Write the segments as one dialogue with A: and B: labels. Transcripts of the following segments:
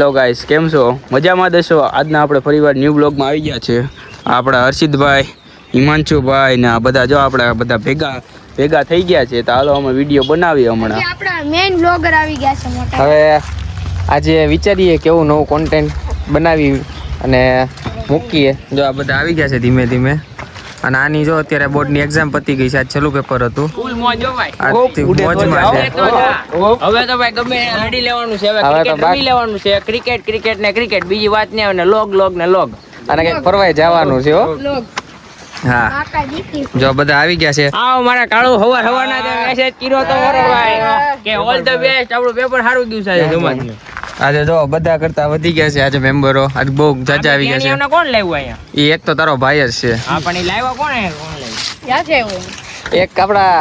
A: Hello guys, કેમ છો? મજામાં દેશો. આજના આપણે ફરીવાર ન્યૂ બ્લોગમાં આવી ગયા છે. આપણા હર્ષિતભાઈ, હિમાંશુભાઈ ને આ બધા જો આપણે બધા ભેગા થઈ ગયા છે. તો હાલો અમે વિડીયો બનાવીએ હમણાં.
B: આપણા મેઇન બ્લોગર આવી ગયા છે મોટા.
C: હવે આજે વિચારીએ કેવું નવું કોન્ટેન્ટ બનાવી અને મૂકીએ. જો આ બધા આવી ગયા છે ધીમે ધીમે. અને આની જો અત્યારે બોર્ડની એક્ઝામ પતી ગઈ છે. આજ છેલ્લું પેપર હતું.
A: ફૂલ મોજ હો ભાઈ.
C: મોજમાં છે.
A: હવે તો ભાઈ ગમે લડી લેવાનું છે. હવે ક્રિકેટ રમી લેવાનું છે. ક્રિકેટ ને ક્રિકેટ, બીજી વાત નહીં આવે ને લોગ.
C: અને કઈક ફરવાય જવાનું છે હો. હા,
B: કાકા દીકરી
C: જો બધા આવી ગયા છે.
A: આવો મારા કાળુ હવારના જે મેસેજ કર્યો તો મારો ભાઈ કે ઓલ ધ બેસ્ટ, આપણું પેપર સારું ગયું છે જમાનું.
C: આજે જો બધા કરતા વધી ગયા છે આજે મેમ્બરો. આજે બહુ જાજા આવી ગયા છે.
A: કોણ લાવ્યું અહીંયા?
C: એ એક તો તારો ભાઈ જ છે.
A: હા, પણ એ લાવ્યા કોણ લાવ્યું?
B: ક્યાં છે એવું?
C: એક આપડા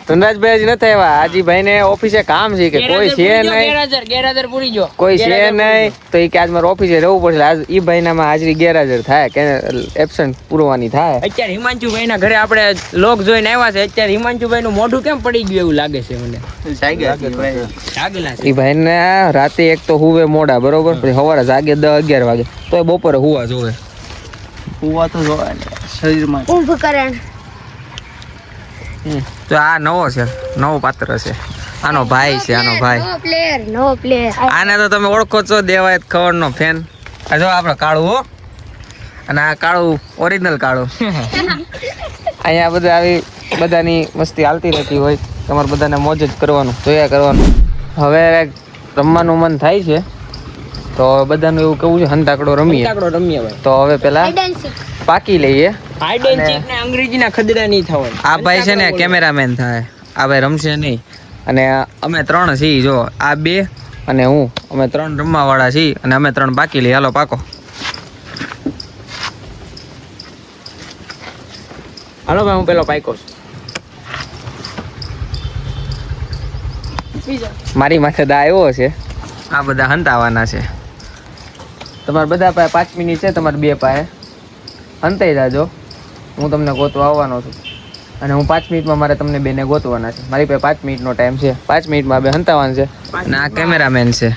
C: ધનરાજભાઈ જ નથી આવ્યા. હાજીભાઈ ને ઓફિસે કામ છે કે કોઈ છે નહીં,
A: ગેરહાજર પૂરી જો
C: કોઈ છે નહીં. તો એ કે આજ મારે ઓફિસે રહેવું પડશે. આજ ઈ ભાઈ ના હાજરી ગેરહાજર થાય કે એબસન્ટ પૂરવાની થાય.
A: અત્યારે હિમાંશુભાઈ ના ઘરે આપણે લોક જોઈને આવ્યા છે. અત્યારે હિમાંશુભાઈ નું મોઢું કેમ પડી ગયું એવું લાગે છે મને.
C: ઈ ભાઈ ને રાતે એક તો હુવે મોડા બરોબર, પછી સવારે જાગે 10-11 વાગે, તો બપોરે હુવા જોવે.
D: હુવા તો જોવા શરીરમાં
B: ઊંઘ કરે.
C: તો આ નવો છે, નવો પાત્ર છે. આનો ભાઈ છે, આનો ભાઈ.
B: નવો પ્લેયર
C: આને તો તમે ઓળખો છો, દેવાયત ખબર નો ફેન. આ જો આપણો કાળુ હો, અને આ કાળુ ઓરિજિનલ કાળુ. અહીંયા બધા આવી બધાની મસ્તી હાલતી રહેતી હોય. તમારે બધાને મોજ જ કરવાનું, જોયા કરવાનું. હવે રમવાનું મન થાય છે તો બધાનું એવું કેવું છે હંતાકડો રમીએ. તો હવે પેલા પાકી લઈએ.
A: અંગ્રેજીના ખદડા નહીં થવાય.
C: આ ભાઈ છે ને કેમેરામેન થાય. આ ભાઈ રમશે નહીં. અને અમે 3 છીએ. જો આ 2 અને હું, અમે 3 રમવા વાળા છીએ. અને અમે 3 બાકી લઈએ. હાલો પાકો.
A: હાલો ભાઈ, હું પેલો પાકો છું.
C: મારી માથે દા આવ્યો છે. આ બધા હંતાવાના છે. તમારે બધા પાસે 5 મિનિટ છે. તમારે 2 પાસે હંતાઈ જાજો. હું તમને ગોતવા આવવાનો છું. અને હું 5 મિનિટમાં મારે તમને બેને ગોતવાના છે. મારી પાસે 5 મિનિટનો ટાઈમ છે. 5 મિનિટમાં બે હંતાવાના છે. અને આ કેમેરામેન છે.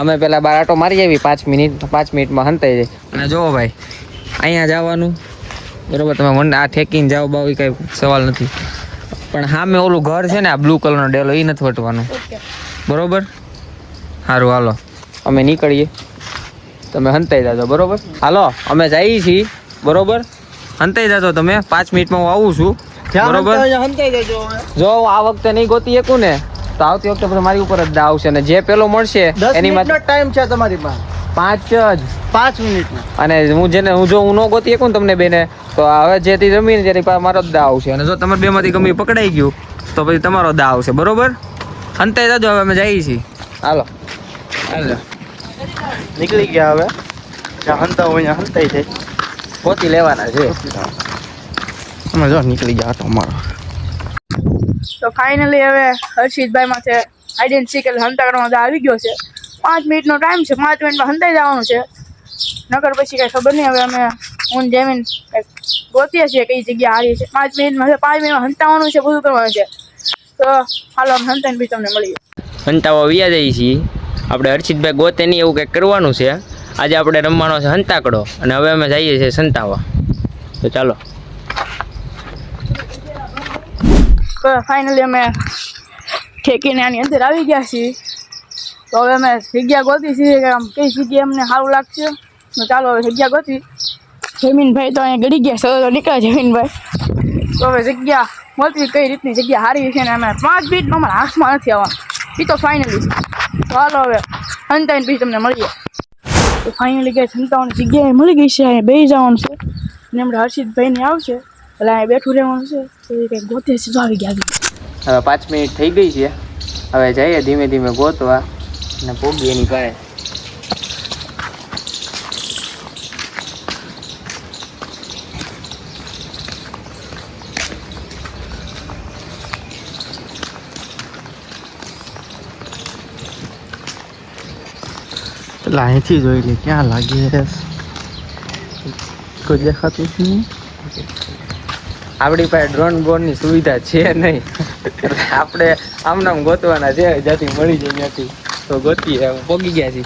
C: અમે પેલા બાર આટો મારી આવી 5 મિનિટ. 5 મિનિટમાં હંતાઈ જાય. અને જોવો ભાઈ, અહીંયા જવાનું બરોબર. તમે મને આ ઠેકીને જાઓ બાવી કઈ સવાલ નથી. પણ સામે ઓલું ઘર છે ને, આ બ્લુ કલરનો ડેલો, એ નથી વટવાનું બરોબર. સારું હાલો અમે નીકળીએ. તમે હંતાઈ જાજો બરોબર. હાલો અમે જઈએ છીએ બરોબર. હંતાઈ જાજો તમે. 5 મિનિટમાં હું આવું છું બરોબર. જો હું આ વખતે નહીં ગોતી શકું ને, તો આવતી વખતે પછી મારી ઉપર જ દા આવશે. અને જે પેલો મળશે એની માટે
D: ટાઈમ છે તમારી પાસે 5 મિનિટનો.
C: અને હું ન ગોતી શકું ને તમને બેને, તો હવે જેથી રમીને તેની પાસે મારો જ દા આવશે. અને જો તમારે 2 માંથી ગમે પકડાઈ ગયું તો પછી તમારો દા આવશે બરોબર. હંતાઈ જાજો. હવે અમે જઈએ છીએ. હાલો
D: નીકળી ગયા. હવે જ્યાં હંતા હોય ત્યાં હંતાઈ જાય.
C: ગોતી લેવાના છે.
D: અમે જો નીકળી ગયા તો અમારો.
E: તો ફાઇનલી હવે હર્ષિતભાઈ માથે આઈડેન્ટિકલ હંતા કરવામાં આવી ગયો છે. 5 મિનિટનો ટાઈમ છે. 5 મિનિટમાં હંતાઈ જવાનું છે. નકર પછી કઈ ખબર નહીં. હવે અમે હું જમીન ગોતીએ છીએ કઈ જગ્યા હારી છે. 5 મિનિટમાં હંતાવાનું છે, બધું કરવાનું છે. તો હાલો અમે હંતાઈને બી તમને મળીએ.
A: હંતાવા વ્યા જઈએ છીએ આપણે. હર્ષિતભાઈ ગોતે નહીં એવું કંઈક કરવાનું છે. આજે આપણે રમવાનો છે હંતાકડો. અને હવે અમે જઈએ છીએ સંતાવા. તો ચાલો.
E: તો ફાઇનલી અમે ઠેકીને આની અંદર આવી ગયા છીએ. તો હવે અમે જગ્યા ગોતી છીએ કે આમ કઈ જગ્યાએ અમને સારું લાગશે. તો ચાલો હવે જગ્યા ગોતી. જમીનભાઈ તો અહીંયા ગળી ગયા. સર નીકળે જમીનભાઈ. તો હવે જગ્યા ગોતવી કઈ રીતની જગ્યા સારી છે ને અમે 5 મિનિટમાં અમારા હાથમાં નથી આવવાનું. એ તો ફાઇનલી. તો હાલો હવે હંતાઈને પછી તમને મળીએ. તો ફાઇનલી ગઈ હંતાવાની જગ્યાએ મળી ગઈ છે. અહીંયા બેસી જવાનું છે. અને હમણાં હર્ષિતભાઈને આવશે એટલે અહીંયા બેઠું રહેવાનું છે. તો એ કંઈક ગોતે છે. આવી ગયા.
C: હવે 5 મિનિટ થઈ ગઈ છે. હવે જઈએ ધીમે ધીમે ગોતવા અને પોગી એની પાસે.
D: પેલા અહીંથી જોઈ લે ક્યાં લાગે. કોઈ દેખાતું નહીં.
C: આપણી પાસે ડ્રોન ની સુવિધા છે નહીં. આપણે આમ નામ ગોતવાના છે. જ્યાંથી મળી જાય ત્યાંથી તો ગોતીએ. પોગી ગયા છીએ.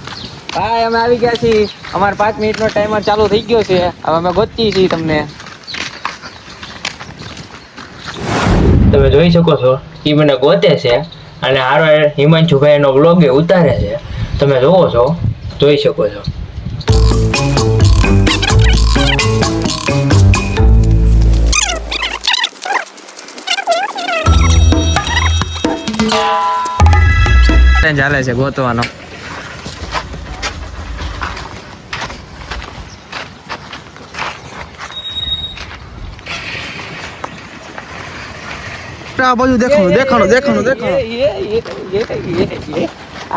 C: ભાઈ અમે આવી ગયા છીએ. અમારે 5 મિનિટનો ટાઈમર ચાલુ થઈ ગયો છે. હવે અમે ગોતીએ છીએ તમને.
A: તમે જોઈ શકો છો એ મને ગોતે છે અને હારો હિમાંશુભાઈ એનો વ્લોગ એ ઉતારે છે. તમે જોવો છો, જોઈ શકો છો.
C: ચાલે છે ગોતવાનો.
D: આ બાજુ દેખાણું દેખાણું દેખાણું દેખાણું.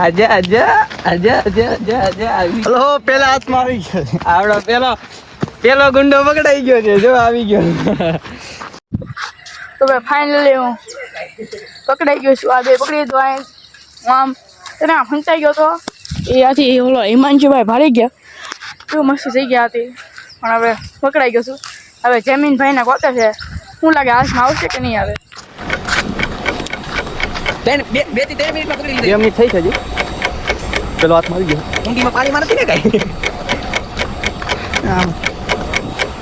C: આજા આજા આજા આજા આજા આજા આવી.
D: હલો પેલા હાથમાં આવી ગયો છે.
C: આવડો પેલો ગુંડો પકડાઈ ગયો છે. જો આવી ગયો.
E: તો ભાઈ ફાઇનલી હું પકડાઈ ગયો છું. આ બે પકડી તો હું આમ તેને આમ ફંચાઈ ગયો હતો. એ આથી ઓલો હિમાંશુભાઈ ભાળી ગયા. કેવું મસ્તી થઈ ગયા હતી. પણ હવે પકડાઈ ગયો છું. હવે જમીનભાઈને ગોતે છે. શું લાગે હાથમાં આવશે કે નહીં આવે?
C: 2 થી 3 મિનિટમાં પકડી લીધી.
D: 2 મિનિટ થઈ છે હજી. પેલો હાથમાં આવી ગયો.
C: ઊંડીમાં પાણીમાં નથી ને કાંઈ.
D: આમ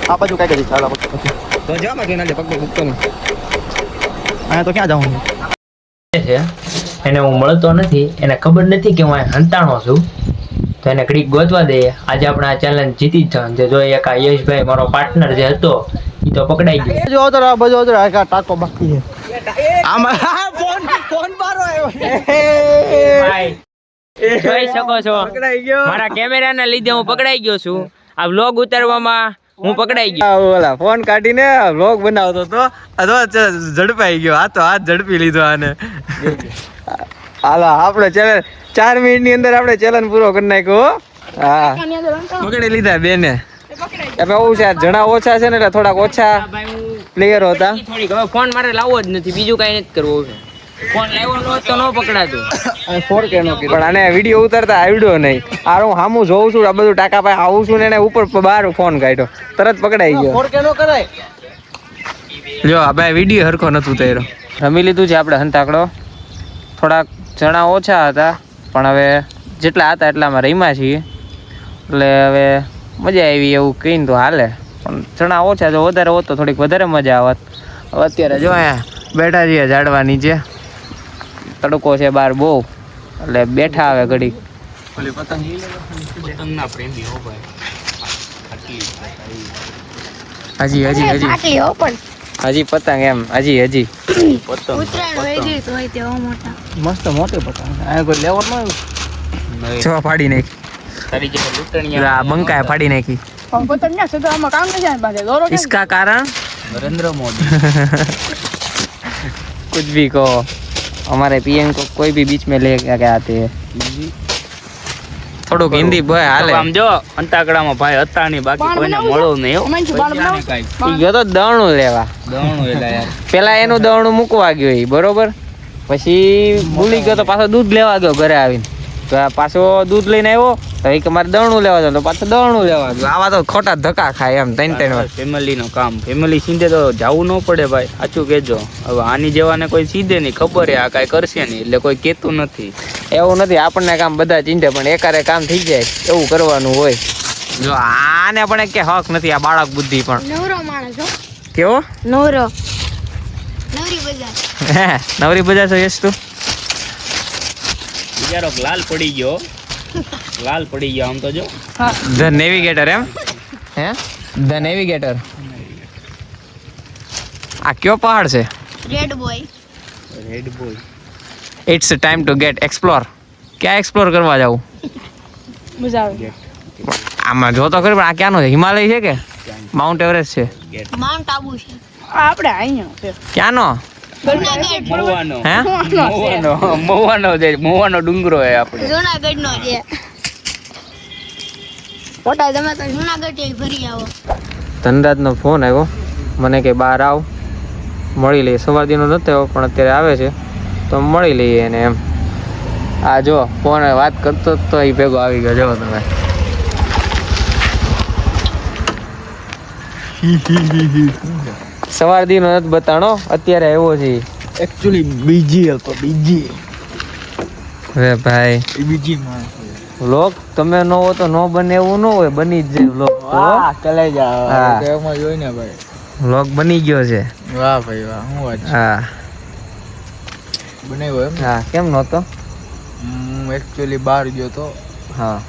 D: આ બાજુ કાંઈ કરી ચાલ આ બાજુ.
C: તો જવામાં જોઈને આજે પગ મૂકતો નહીં.
D: અહીંયા તો ક્યાં જવાનું
A: છે એને હું મળતો નથી, એને ખબર નથી કે હું હંતાણો છું, તો એને ઘડીક ગોતવા દઈએ. આજે આપણે આ ચેલેન્જ જીતી જ જવાનું છે. જો એક આ યશભાઈ મારો પાર્ટનર જે હતો એ તો પકડાઈ ગયો.
D: જો તો આ બાજુ તો આ ટાકો બાકી છે. આમાં ફોન મારો આવ્યો.
A: જોઈ શકો છો
C: પકડાઈ ગયો.
A: મારા કેમેરાના લીધે હું પકડાઈ ગયો છું. આ વ્લોગ ઉતારવામાં હું પકડાઈ ગયો.
C: ઓલા ફોન કાઢીને વ્લોગ બનાવતો હતો. ઝડપાઈ ગયો. હાથ ઝડપી લીધો આને. હાલો આપણે ચેલેન્જ 4 મિનિટની અંદર આપણે ચેલેન્જ પૂરો કરી નાખ્યો. હા
E: આની અંદર અંકલ
C: પકડી લીધા બેને.
E: પકડાઈ
C: હવે એવું છે જણા ઓછા છે ને એટલે થોડાક ઓછા પ્લેયરો હતા.
A: થોડીક હવે ફોન મારે લાવવો જ નથી, બીજું કઈ નથી કરવું. ફોન લાવ્યો ન હોત તો ન પકડાતું.
C: પણ આને વિડીયો ઉતારતા આવડ્યો નહીં. આ હું સામું જોઉં છું, આ બધું ટાકા પાસે આવું છું ને એને ઉપર બહાર ફોન કાઢ્યો, તરત પકડાઈ ગયો. જો આ ભાઈ વિડીયો હરખો નથી ઉતાર્યો. રમી લીધું છે આપણે હંતાકડો. થોડાક જણા ઓછા હતા પણ હવે જેટલા હતા એટલામાં રમ્યા છીએ એટલે હવે મજા આવી એવું કહીને તો હાલે. પણ જણા ઓછા, જો વધારે હોત તો થોડીક વધારે મજા આવત. હવે અત્યારે જો અહીંયા બેઠા છીએ ઝાડવા નીચે. તડકો છે બહાર બહુ એટલે બેઠા આવે ઘડીક. હજી હજી હજી
B: આટલી હો પણ
C: હજી પતંગ એમ હજી
B: ઉત્તરાયણ હોય ગઈ તો હોય તેવો મોટા.
D: મસ્ત મોટી પતંગ. આ કોઈ લેવાનું
C: જો ફાડી નાખી. આ બંકાએ ફાડી નાખી.
E: પણ પતંગ ના છે તો આમાં કામ નહીં જાય પાસે દોરો કેમ?
C: इसका कारण
A: નરેન્દ્ર મોદી.
C: कुछ भी कहो, हमारे पीएम को कोई भी बीच में ले के आते हैं. થોડુંક હિન્દી ભાઈ હાલે.
A: આમ જો અંતાકડામાં ભાઈ હતા નહીં, બાકી કોઈને મળો નહીં.
E: હિમાંશુ બાળ બનાવો.
C: ઈ ગયો તો દવણું લેવા.
A: દવણું એટલે યાર
C: પેલા એનું દવણું મૂકવા ગયો ઈ બરોબર. પછી ભૂલી ગયો તો પાછો દૂધ લેવા ગયો ઘરે આવીને. તો આ પાછો દૂધ લઈને આવ્યો તો એ કે મારે દવણું લેવા જવાનું, તો પાછો દવણું લેવા ગયો. આવા તો ખોટા ધક્કા ખાય એમ 3 વાર.
A: ફેમિલીનું કામ, ફેમિલી સીધે તો જવું ન પડે ભાઈ, સાચું કહેજો. હવે આની જેવાને કોઈ સીધે નહીં, ખબર આ કાંઈ કરશે નહીં એટલે કોઈ કહેતું નથી.
C: એવું નથી, આપણને કામ બધા ચિંતે પણ એકારે કામ થઈ જાય એવું કરવાનું હોય. જો આને પણ કે હક નથી, આ બાળક બુદ્ધિ પણ
B: નવરો માણસ હો.
C: કેવો
B: નવરો નવરી બજાર.
C: હે નવરી બજાર છે યશ તું.
A: બિચારો લાલ પડી ગયો, લાલ પડી ગયો આમ તો જો.
C: ધ નેવિગેટર એમ હે ધ નેવિગેટર. આ કયો પહાડ છે?
B: Red boy.
A: Red boy.
C: It's time to get explore. ક્યાં એક્સપ્લોર કરવા જાવું?
E: મજા આવે.
C: આમાં જો તો ખરી પણ આ ક્યાંનો છે? હિમાલય છે કે માઉન્ટ એવરેસ્ટ છે?
B: માઉન્ટ આબુ છે.
E: આ આપણે અહીંયા છે.
C: ક્યાંનો?
B: જુનાગઢ.
A: મહુવાનો.
C: હે
A: મહુવાનો ડુંગરો હે આપણે.
B: જુનાગઢ નો છે. મોટા તમે તો જુનાગઢ ફરી આવો.
C: ધનરાજનો ફોન આવ્યો મને કે બહાર આવ મળી લઈએ. સવારદીનો નથી આવ્યો પણ અત્યારે આવે છે તો મળી લઈએ એને એમ. આ જો ફોન વાત કરતો તો એ ભેગો આવી ગયો. જો તમે સવારદીનો નથી બતાણો, અત્યારે આવ્યો છે.
D: એકચ્યુઅલી બીજી હતો બીજી.
C: અરે ભાઈ
D: એ બીજી માણસ
C: વ્લોગ તમે ન હો તો ન બને એવું ન હોય, બની જ જાય વ્લોગ તો.
D: વાહ ચલાઈ જા
C: હા.
D: એમાં જોઈ ને ભાઈ.
C: વ્લોગ બની ગયો છે.
D: વાહ ભાઈ વાહ, હું વાત છે.
C: હા
D: બનાવ્યો એમ.
C: હા કેમ નહોતો?
D: હું એકચ્યુઅલી બહાર ગયો તો
C: હા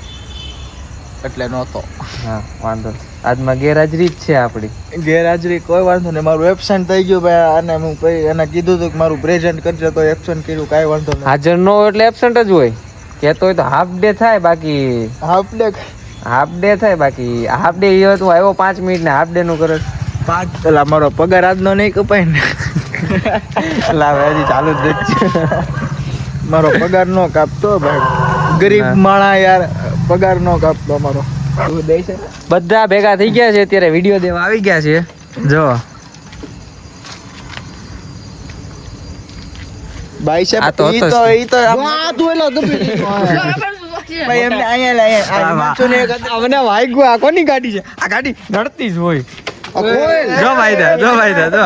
D: એટલે નહોતો.
C: હા વાંધો નહીં. આજમાં ગેરહાજરી જ છે આપણી.
D: ગેરહાજરી કોઈ વાંધો નહીં, મારું એબસેન્ટ થઈ ગયું ભાઈ. અને હું પછી એને કીધું હતું કે મારું પ્રેઝન્ટ કરજે, તો એબસેન્ટ કર્યું, કાંઈ વાંધો નહીં.
C: હાજર ન હોય એટલે એબસન્ટ જ હોય. કહેતો હોય તો હાફ ડે થાય, બાકી
D: હાફ ડે
C: હાફ ડે થાય, બાકી હાફ ડે ઈ તું આવ્યો 5 મિનિટ ને હાફ ડે નું કરે.
D: 5 પેલા મારો પગાર આજનો નહીં કપાય ને.
C: લાવે હજી ચાલુ જ છે.
D: મારો પગાર નો કાપતો ભાઈ, ગરીબ માણા યાર, પગાર નો કાપતો મારો. તું દે છે
C: બધા ભેગા થઈ ગયા છે અત્યારે, વિડીયો દેવા આવી ગયા છે. જો
D: ભાઈ
C: આ
D: સાહેબ,
C: તો
D: ઈ
C: હતો
D: તો
C: જ.
D: ઈ તો વાહ તું એલો દબી દીધો. ભાઈ એમને અહીંયા લે, અહીંયા આ હિમાંશુને એક હતા.
C: મને વાગ્યું. આ કોની ગાડી છે? આ ગાડી નડતી જ હોય.
D: આ કોઈ
C: જો ભાઈ દા, જો ભાઈ દા, જો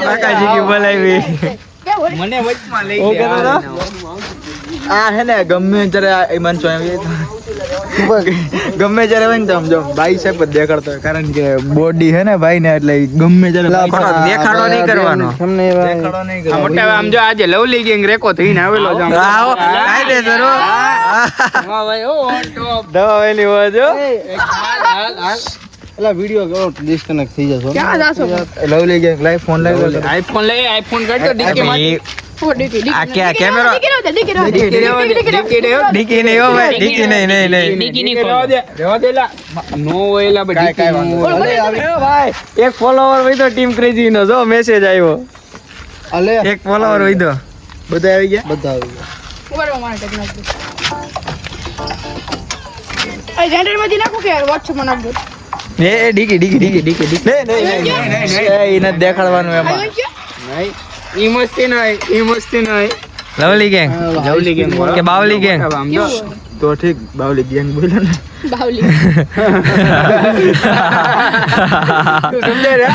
C: કાકાજી કી બોલાવી.
A: મને વચમાં લઈ
C: હું કહેતો હતો?
D: આ હે ને ગમે ત્યારે આ હિમાંશુ આવી ગમે ત્યારે હોય ને તો આમ જો ભાઈ સાહેબ જ દેખાડતો હોય, કારણ કે બોડી હે ને ભાઈ ને, એટલે ઈ ગમે ત્યારે
C: ખોટો દેખાડો નહીં કરવાનો.
D: દેખાડો નહીં
A: આ
D: કરવાનો.
A: મોટા આમ જો આજે લવલી ગેંગ રેકો થઈને આવેલો છે આમ.
C: આવો કાયદેસર હો.
A: હા ભાઈ ઓ ઓન ટોપ.
C: દવા વેલી હોય જો.
D: એલા વિડિયો કરો ડિસ્કનેક્ટ થઈ જશે.
E: ક્યાં જાશો?
D: લવલી ગેંગ લાઈવ ફોન લાવી લો.
A: આઈફોન લે, આઈફોન કાઢ ડીકે માં.
C: આ ક્યાં કેમેરો? ડીકી નહીં હો ભાઈ, ડીકી નહીં, નહીં, નહીં.
A: રેવા દે લા. નો હોય લા
D: કાંઈ વાંધો નહીં.
C: એ ભાઈ એક ફોલોવર વઈધો ટીમ ક્રેઝી નો, જો મેસેજ આવ્યો.
D: અલે
C: એક ફોલોવર વઈધો.
D: બધા આવી ગયા, બધા આવી ગયા.
C: એ ડીકી ડીકી ડીકી ડીકી ડીકી. નહીં, નહીં, નહીં.
D: એને દેખાડવાનું એમાં.
A: નહીં ઈ મસ્તી નહીં, ઈ મસ્તી નહીં.
C: લવલી ગેંગ
A: લવલી ગેંગ
C: કે બાવલી ગેંગ?
A: આમ જો
D: તો ઠીક, બાવલી ગેંગ બોલે ને.
A: તું સમજે રે.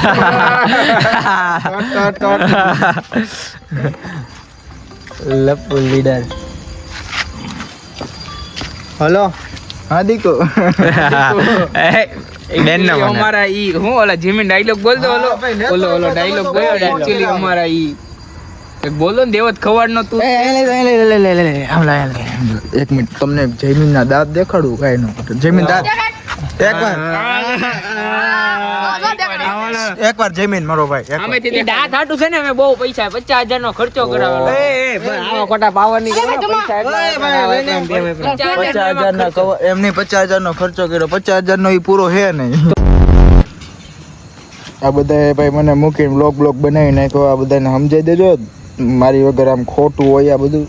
D: કટ કટ
C: લપુ લીડર.
D: હલો હા દીકો.
C: બેન ના મને.
A: અમારા ઈ હું ઓલા જીમીન ડાયલોગ બોલતો ઓલો ઓલો ડાયલોગ ગયો એકચ્યુઅલી અમારા ઈ એક બોલો ને દેવત ખવાડ નો તું.
D: એક મિનિટ, તમને જયમીન ના દાંત દેખાડું. કાંઈ નો જયમીન દાંત એકવાર જયમીન મારો ભાઈ એકવાર.
A: અમે તે દાંત હાટું છે ને અમે બહુ પૈસા 50,000 નો ખર્ચો કરાવેલો.
C: આવા ખોટા પાવર ની કરો ને, પૈસા એટલા
D: 50,000 ના કવર એમની 50,000 નો ખર્ચો કર્યો. 50,000 નો ઈ પૂરો હે નહીં. આ બધા ભાઈ મને મૂકીને બ્લોગ બનાવી નાખ્યો. આ બધાને સમજાઈ દેજો, મારી વગર આમ ખોટું હોય આ બધું.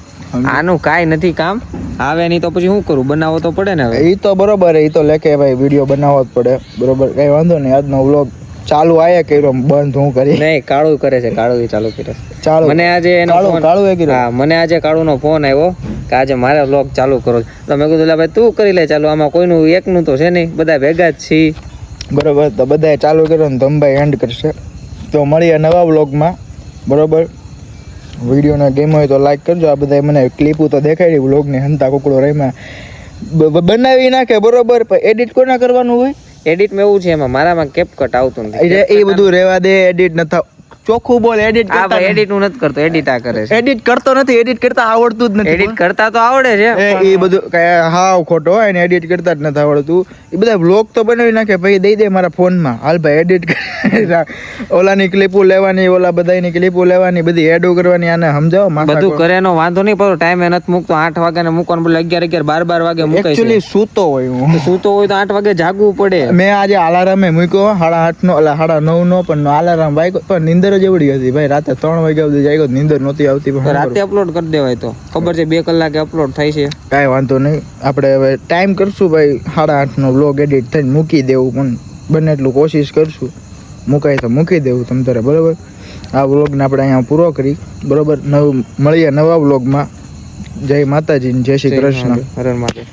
C: આનું કાઈ નથી કામ. આવે નહીં તો પછી શું કરું? બનાવવો તો પડે ને હવે.
D: ઈ તો બરોબર, ઈ તો લેકે ભાઈ વિડીયો બનાવવો જ પડે, બરોબર. કઈ વાંધો નહીં. આજનો વ્લોગ ચાલુ આયા કર્યો, બંધ હું કરી.
C: નહીં, કાળું કરે છે, કાળું ચાલુ કરે છે.
D: ચાલુ
C: મને આજે એનો
D: કાળું
C: ફોન,
D: કાળું એ કર્યો.
C: હા મને આજે કાળુનો ફોન આવ્યો કે આજે મારે વ્લોગ ચાલુ કરો છે. તો મેં કીધું લે ભાઈ તું કરી લે ચાલુ, આમાં કોઈનું એકનું તો છે નહીં, બધા ભેગા જ છીએ.
D: બરોબર, તો બધાએ ચાલુ કર્યો ને ધમભાઈ એન્ડ કરશે. તો મળીએ નવા વ્લોગમાં, બરોબર. વિડીયોના ગેમ હોય તો લાઈક કરજો. આ બધા મને ક્લિપો તો દેખાડી વ્લોગની, હંતા કુકડો રહીમાં બનાવી નાખે, બરોબર. પણ એડિટ કોના કરવાનું હોય?
C: એડિટમાં એવું છે, એમાં મારામાં કેપકટ આવતું નથી.
D: એ બધું રહેવા દે, એડિટ નથી. ચોખ્ખું બોલ, એડિટ
C: આ ભાઈ એડિટ નું નથી કરતો, એડિટ આ કરે છે.
D: એડિટ કરતો નથી, એડિટ કરતા આવડતું જ નથી.
C: એડિટ કરતા તો આવડે છે.
D: એ બધું કઈ હાવ ખોટો હોય ને, એડિટ કરતા જ નથી આવડતું. એ બધા વ્લોગ તો બનાવી નાખે, પછી દઈ દે મારા ફોનમાં, હાલ ભાઈ એડિટ ઓલાની ક્લિપો લેવાની, ઓલા બધાની ક્લિપો લેવાની, બધી એડો કરવાની. આને સમજાવો માથા
C: બધું કરે એનો વાંધો નહીં, પણ ટાઈમે નથી મૂકતો. 8 વાગ્યા ને મૂકવાનું, બોલે 11 12 વાગે મૂકાય
D: એકચ્યુઅલી
C: છે.
D: સૂતો હોય હું.
C: સૂતો હોય તો 8 વાગે જાગવું પડે.
D: મેં આજે અલાર્મે મૂક્યો 8:30 નો, એટલે 9:30 નો, પણ અલાર્મ વાગ્યો પણ નીંદર જ એવડી હતી ભાઈ. રાતે 3 વાગ્યા સુધી જાગ્યો, નીંદર નહોતી આવતી.
C: તો રાતે અપલોડ કરી દેવાય તો ખબર છે, 2 કલાકે અપલોડ થાય છે.
D: કાંઈ વાંધો નહીં, આપણે હવે ટાઈમ કરશું ભાઈ. 8:30 નો વ્લોગ એડિટ થઈને મૂકી દેવું, પણ બને એટલું કોશિશ કરશું. મુકાય તો મૂકી દેવું તમ તારે, બરોબર. આ વ્લોગને આપણે અહીંયા પૂરો કરી, બરોબર. મળીએ નવા વ્લોગમાં. જય માતાજી, જય શ્રી કૃષ્ણ.
C: હરણ મહાદેવ.